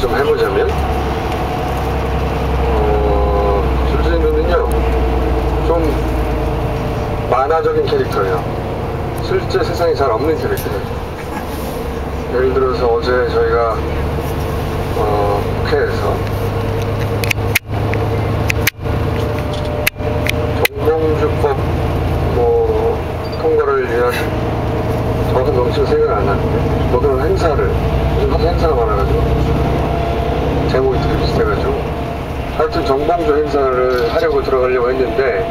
좀 해보자면 주진우는요 좀 만화적인 캐릭터예요. 실제 세상에 잘 없는 캐릭터예요. 예를 들어서 어제 저희가 국회에서 정봉주법 통과를 위한 정확한 명칭은 생각 안 나는데 그런 행사를 요즘 하도 행사가 많아가지고 제목이 되게 비슷해가지고 하여튼 정봉주 행사를 하려고 들어가려고 했는데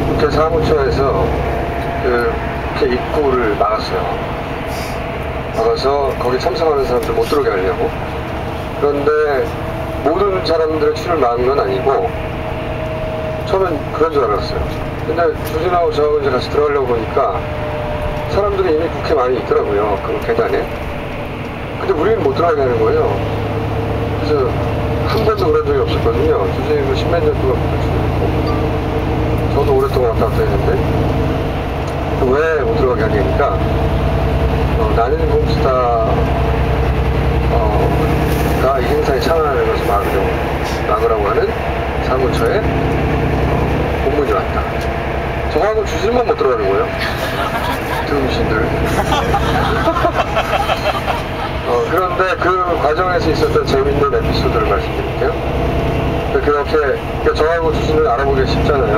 국회 사무처에서 국회 입구를 막았어요. 막아서 거기 참석하는 사람들 못 들어오게 하려고. 그런데 모든 사람들의 출을 막은 건 아니고 처음엔 그런 줄 알았어요. 근데 주진하고 저하고 이제 같이 들어가려고 보니까 사람들이 이미 국회 많이 있더라고요. 그 계단에. 근데 우리는 못 들어가게 하는 거예요. 그래서 한 번도 그런 적이 없었거든요. 주진이도 십몇 년 동안 있고 저도 오랫동안 왔다 갔다 했는데 왜 못 들어가게 하냐니까 나는 봄스타가 이 행사에 참여하는 것을 막으라고 하는 사무처에 공문이 왔다. 저하고 주진만 못 들어가는 거예요. 등신들. 그런데 그 과정에서 있었던 재밌는 에피소드를 말씀드릴게요. 그렇게 저하고 주진을 알아보기가 쉽잖아요.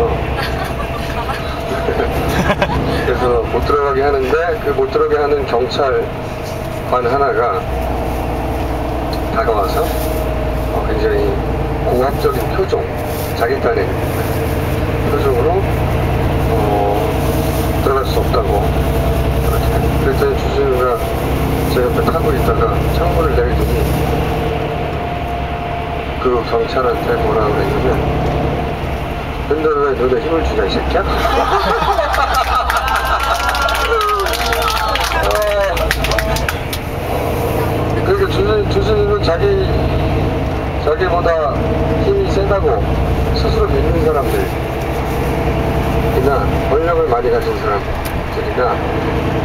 그래서 못 들어가게 하는데 그 못 들어가게 하는 경찰관 하나가 다가와서 굉장히 고압적인 표정, 자기 딴에 표정으로 들어갈 수 없다고 그렇게. 그랬더니 주진우가 제 옆에 타고 있다가 창문을 내리더니 그 경찰한테 뭐라고 그랬냐면 근데 왜 눈에 힘을 주냐 이 새끼야? 그러니까 주진우는 자기보다 힘이 세다고 스스로 믿는 사람들이나 권력을 많이 가진 사람들이나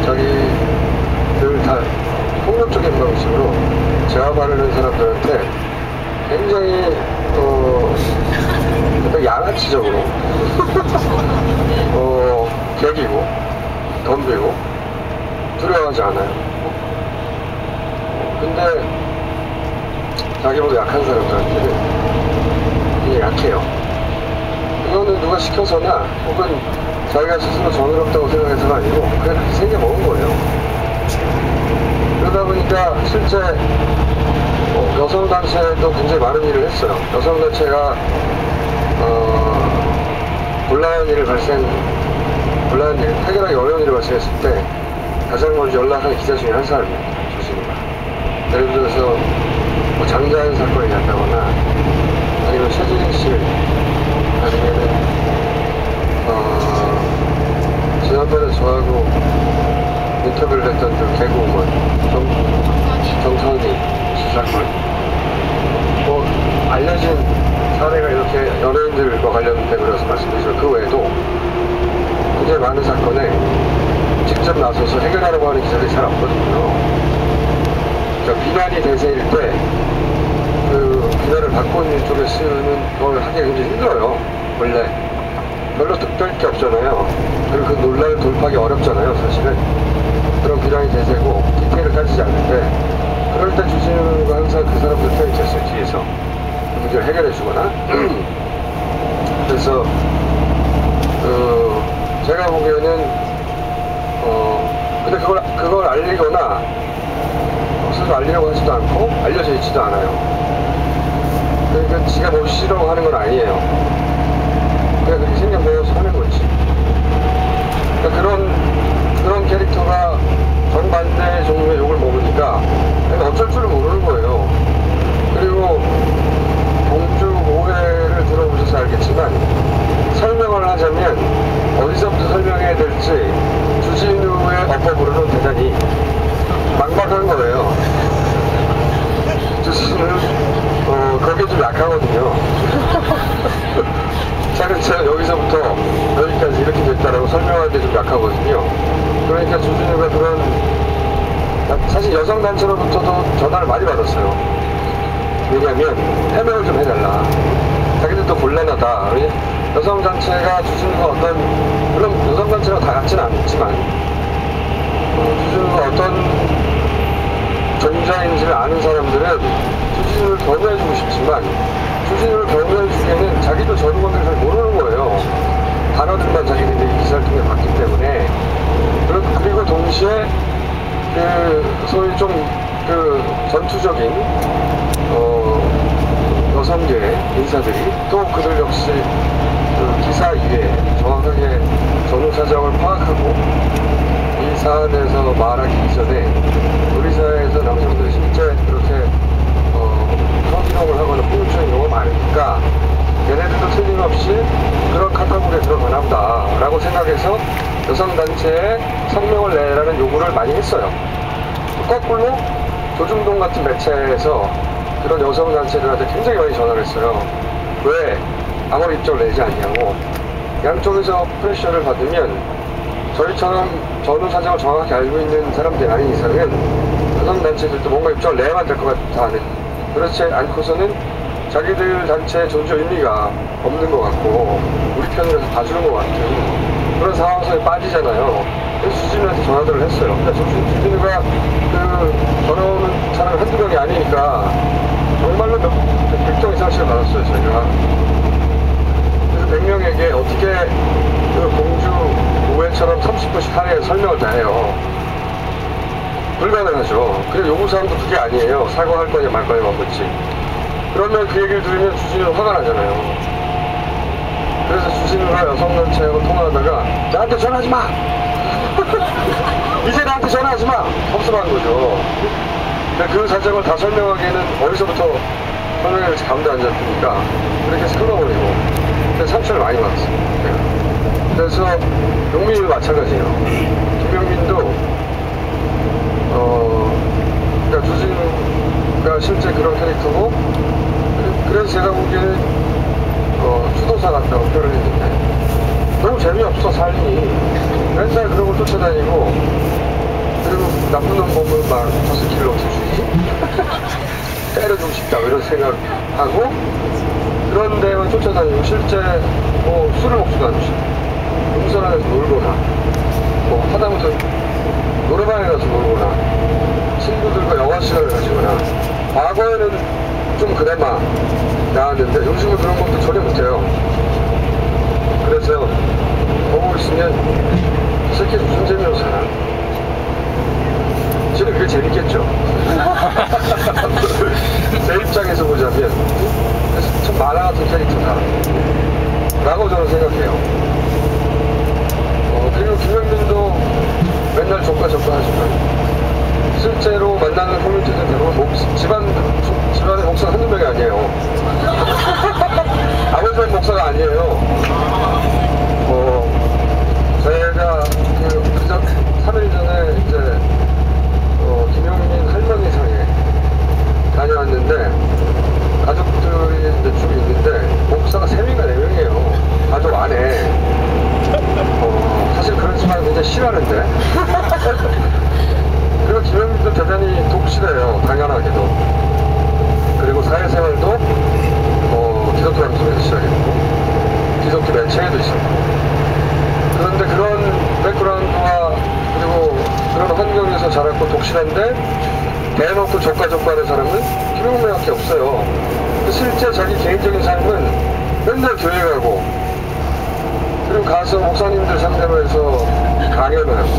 자기들 다 폭력적인 방식으로 제압하려는 사람들한테 굉장히 양아치적으로 개기고 덤비고 두려워하지 않아요. 근데 자기보다 약한 사람들한테는 되게 약해요. 이거는 누가 시켜서나 혹은 자기가 스스로 정의롭다고 생각해서가 아니고 그냥 그렇게 생겨먹은 거예요. 그러다 보니까 실제 여성단체도 굉장히 많은 일을 했어요. 여성단체가 곤란한 일, 해결하기 어려운 일이 발생했을 때 가장 먼저 연락하는 기자 중에 한 사람입니다. 조진우가. 예를 들어서 장자연 사건이 났다거나 아니면 최진희 씨 아니면은 지난번에 저하고 인터뷰를 했던 그 개그우먼 정선희 씨 사건 알려진 사례가 이렇게 연예인들과 관련된 거라서 말씀드리지만 그 외에도 굉장히 많은 사건에 직접 나서서 해결하려고 하는 기자들이 잘 없거든요. 그러니까 비난이 대세일 때 그 비난을 받고 있는 쪽에 쓰는 걸 하기가 굉장히 힘들어요. 원래 별로 특별할 게 없잖아요. 그리고 그 논란을 돌파하기 어렵잖아요. 사실은 그런 비난이 대세고 디테일을 따지지 않는데 그럴 때 주진우가 항상 그 사람들 편이 됐어요. 뒤에서 그 문제를 해결해 주거나 그래서 제가 보기에는 근데 그걸 알리거나 스스로 알리려고 하지도 않고 알려져 있지도 않아요. 그러니까 지가 뭐 싫어하고 하는 건 아니에요. 그냥 그렇게 생겨보여서 하는 거지. 그러니까 그런 캐릭터가 정반대 종류의 욕을 먹으니까 어쩔 줄을 모르는 거예요. 그리고 봉주 오해를 들어보셔서 알겠지만 설명을 하자면 어디서부터 설명해야 될지 주진우의 어법으로는 대단히 막막한 거예요. 주진우는 거기에 좀 약하거든요. 차근차근 여기서부터 여기까지 이렇게 됐다라고 설명하는데 좀 약하거든요. 그러니까 주진우가 그런 사실 여성단체로부터도 전화를 많이 받았어요. 왜냐면 해명을 좀 해달라. 자기들도 곤란하다. 여성단체가 주진우가 어떤, 물론 여성단체가 다 같지는 않지만 주진우가 어떤 존재인지를 아는 사람들은 주진우를 격려해주고 싶지만 주진우를 격려해주기에는 자기도 전후관계를 잘 모르는 거예요. 단어들만 자기들이 이 기사를 통해 봤기 때문에. 그리고 동시에 소위 좀 전투적인 여성계 인사들이 또 그들 역시 기사 이외에 정확하게 전후 사정을 파악하고 이 사안에서 말하기 이전에 우리 사회에서 남성들이 실제 그렇게 성희롱을 하거나 폭력적인 경우가 많으니까 얘네들도 틀림없이 그런 카테고리에 들어가나 보다 라고 생각해서 여성단체에 성명을 내라는 요구를 많이 했어요. 거꾸로 조중동 같은 매체에서 그런 여성단체들한테 굉장히 많이 전화를 했어요. 왜 아무리 입장을 내지 않냐고. 양쪽에서 프레셔를 받으면 저희처럼 전후 사정을 정확히 알고 있는 사람들이 아닌 이상은 여성단체들도 뭔가 입장을 내야만 될 것 같다는, 그렇지 않고서는 자기들 단체의 존재 의미가 없는 것 같고 우리 편이라서 봐주는 것 같은 그런 상황 속에 빠지잖아요. 그래서 주진우한테 전화들을 했어요. 근데 주진우가 전화 오는 사람이 한두 명이 아니니까 정말로 100명 이상씩을 받았어요, 저희가. 그래서 100명에게 어떻게 공주 오해처럼 30분씩 할애해서 설명을 다 해요. 불가능하죠. 그리고 요구사항도 그게 아니에요. 사과할 거냐 말 거냐만 묻지. 그러면 그 얘기를 들으면 주진우는 화가 나잖아요. 그래서 주진우가 여성단체하고 통화하다가 나한테 전화하지 마! 이제 나한테 전화하지 마! 섭섭한 거죠. 근데 그 사정을 다 설명하기에는 어디서부터 설명해야 될지 감도 안 잡히니까 그렇게 해서 끊어버리고. 근데 상처를 많이 받았어요. 그래서 용민이도 마찬가지예요. 김용민도 그러니까 주진우가 실제 그런 캐릭터고, 그래서 제가 보기에는 추도사 같다고 표현을 했는데 너무 재미없어 삶이. 맨날 그런 걸 쫓아다니고, 그리고 나쁜 놈 보면 막 저스키를 어떻게 주지? 때려주고 싶다 이런 생각하고 그런 데만 쫓아다니고 실제 술을 먹지도 않지. 동선안에서 놀거나 하다못해 노래방에 가서 놀거나 친구들과 영화 시간을 가지거나, 과거에는 좀 그나마 나았는데 요즘은 그런 것도 전혀 못해요. 그래서 보고 있으면 이 새끼 무슨 재미로 사나. 저는 그게 재밌겠죠. 제 입장에서 보자면 그래서 참 만화 같은 캐릭터다 라고 저는 생각해요. 그리고 김영민도 맨날 저가 하지만 실제로 만나는 커뮤니티들 대부분 집안의 목사가 한두 명이 아니에요. 아버지는 목사가 아니에요. 제가 그저 3일 전에 이제 김용민 할머니 상에 다녀왔는데 가족들이 이제 쭉 있는데 목사가 3명인가 4명이에요. 가족 안에. 사실 그런 집안을 굉장히 싫어하는데 그리고 김영민도 대단히 독실해요. 당연하게도. 그리고 사회생활도 기독교 방송에서 시작했고 기독교 매체에도 있었고. 그런데 그런 백그라운드와 그리고 그런 환경에서 자랐고 독실한데 대놓고 조카하는 사람은 김용민밖에 없어요. 실제 자기 개인적인 삶은 맨날 교회 가고, 그리고 가서 목사님들 상대로 해서 강연을 하고,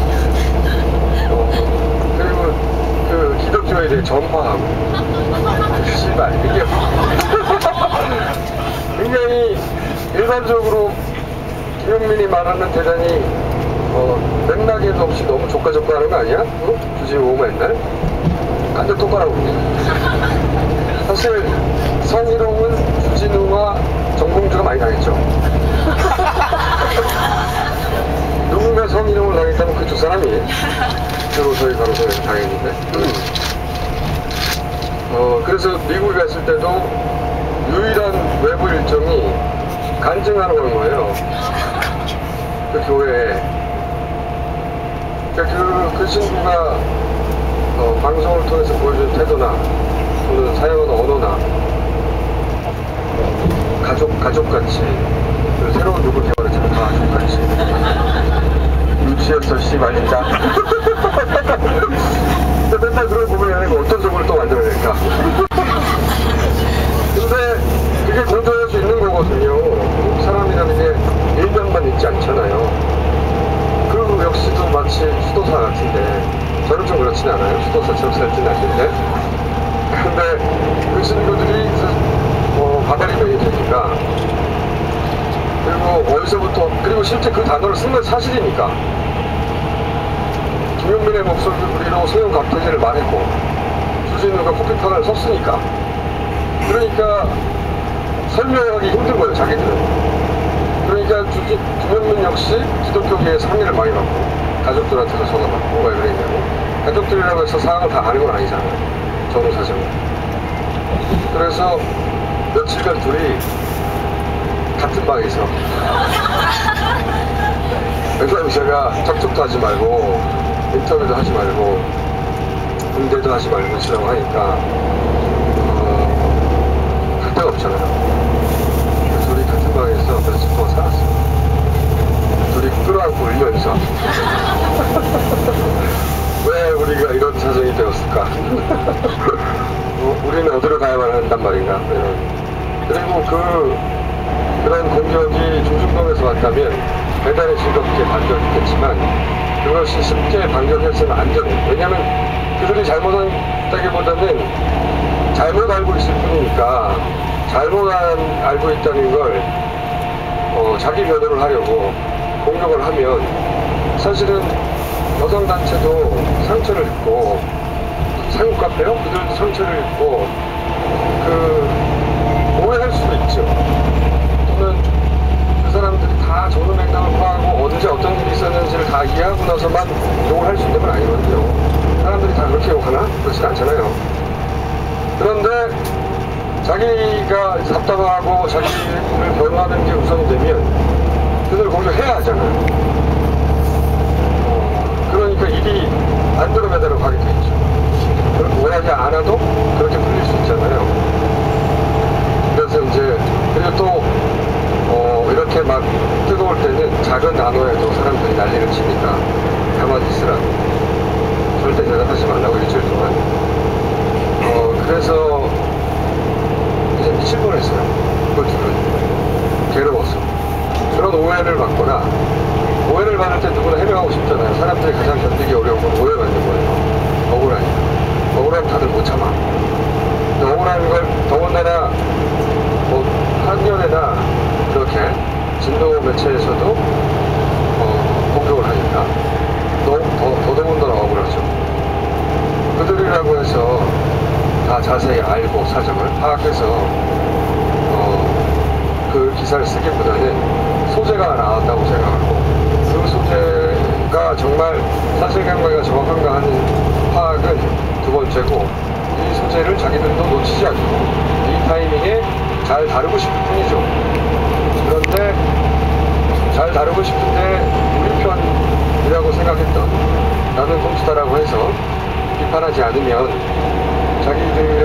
그리고 기독교에 대해 전파하고. 씨발, 이게 굉장히 일반적으로 김용민이 말하는 대단히 맥락에도 없이 너무 조카하는 거 아니야? 주진우 맨날? 완전 똑바로 봅니다. 사실 성희롱은 주진우와 정봉주가 많이 당했죠. 누군가 성희롱을 당했다면 그 두 사람이 저로서의 가로서에서 당했는데 그래서 미국에 갔을 때도 유일한 외부 일정이 간증하러 간 거예요. 그 교회에. 그 친구가 방송을 통해서 보여준 태도나 또는 사용하는 언어나 가족같이 새로운 욕을 개발했잖아요. 가족같이 유치해서 씨 말린다. 맨날 그런 부분이 어떤 종을 또 만들어낼까. 근데 그게 공존할 수 있는 거거든요. 사람이라는 게 일면만 있지 않잖아요. 그 역시도 마치 수도사 같은데, 저는 좀 그렇진 않아요. 수도사처럼 살진 않는데. 근데 그 친구들이 바다리맨이 되니까, 그리고 어디서부터, 그리고 실제 그 단어를 쓴 건 사실이니까. 김용민의 목소리를 우리로 소형 각태제를 말했고, 주진우가 커피판을 썼으니까. 그러니까 설명하기 힘든 거예요, 자기들은. 그러니까 김용민 역시 기독교계에서 항의를 많이 받고, 가족들한테도 전화 받고, 왜 그러냐고. 가족들이라고 해서 상황을 다 아는 건 아니잖아요. 전후 사정은. 그래서 며칠간 둘이 같은 방에서 의사가 접촉도 하지 말고 인터뷰도 하지 말고 응대도 하지 말고 있으라고 하니까 갈 데가 없잖아요. 둘이 같은 방에서 며칠 동안 살았어요. 둘이 끌어안고 울면서 왜 우리가 이런 사정이 되었을까. 우리는 어디로 가야만 한단 말인가. 그리고 그런 공격이 조중동에서 왔다면 대단히 즐겁게 반격했겠지만 그것이 쉽게 반격했으면 안 되는. 왜냐하면 그들이 잘못한다기보다는 잘못 알고 있을 뿐이니까 잘못 알고 있다는 걸 자기 변호를 하려고 공격을 하면 사실은 여성단체도 상처를 입고 사육카페요? 그들도 상처를 입고 오해할 수도 있죠. 또는 그 사람들이 다 전후 맥락을 파악하고 언제 어떤 일이 있었는지를 다 이해하고 나서만 욕을 할 수 있는 건 아니거든요. 사람들이 다 그렇게 욕하나? 그렇진 않잖아요. 그런데 자기가 답답하고 자기를 변호하는 게 우선이 되면 그들 공격해야 하잖아요. 그러니까 일이 안드로메다로 가게 돼 있죠. 원하지 않아도 그렇게 풀릴 수 있잖아요. 그래서 이제 그리고 또 이렇게 막 뜨거울 때는 작은 단어에도 사람들이 난리를 치니까 가만히 있으라고, 절대 대답하지 말라고 일주일 동안. 그래서 이제 미칠 뻔했어요. 그걸 둘은 괴로웠어. 그런 오해를 받거나, 오해를 받을 때 누구나 해명하고 싶잖아요. 사람들이 가장 견디기 어려운 건 오해받는 거예요. 억울하니까. 억울하면 다들 못 참아. 근데 억울한 걸 더군다나 학년에나 그렇게 진도 매체에서도 공격을 하니까 더더군다나 억울하죠. 그들이라고 해서 다 자세히 알고 사정을 파악해서 그 기사를 쓰기보다는 소재가 나왔다고 생각하고 그 소재가 정말 사실관계가 정확한가 하는 파악은 두 번째고, 이 소재를 자기들도 놓치지 않고 이 타이밍에 잘 다루고 싶을 뿐이죠. 그런데 잘 다루고 싶은데 우리 편이라고 생각했던 나는 컴퓨터라고 해서 비판하지 않으면 자기들의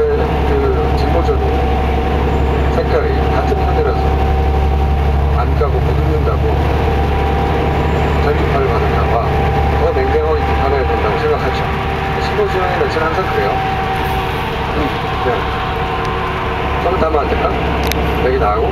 그 뒷모습이 색깔이 같은 편이라서 안 가고 못 읽는다고 잘 비판을 받을까봐 더 냉정하게 비판해야 된다고 생각하죠. 신보수영의 매체는 항상 그래요. 그냥 썸 타면 안 될까? 얘기 다 하고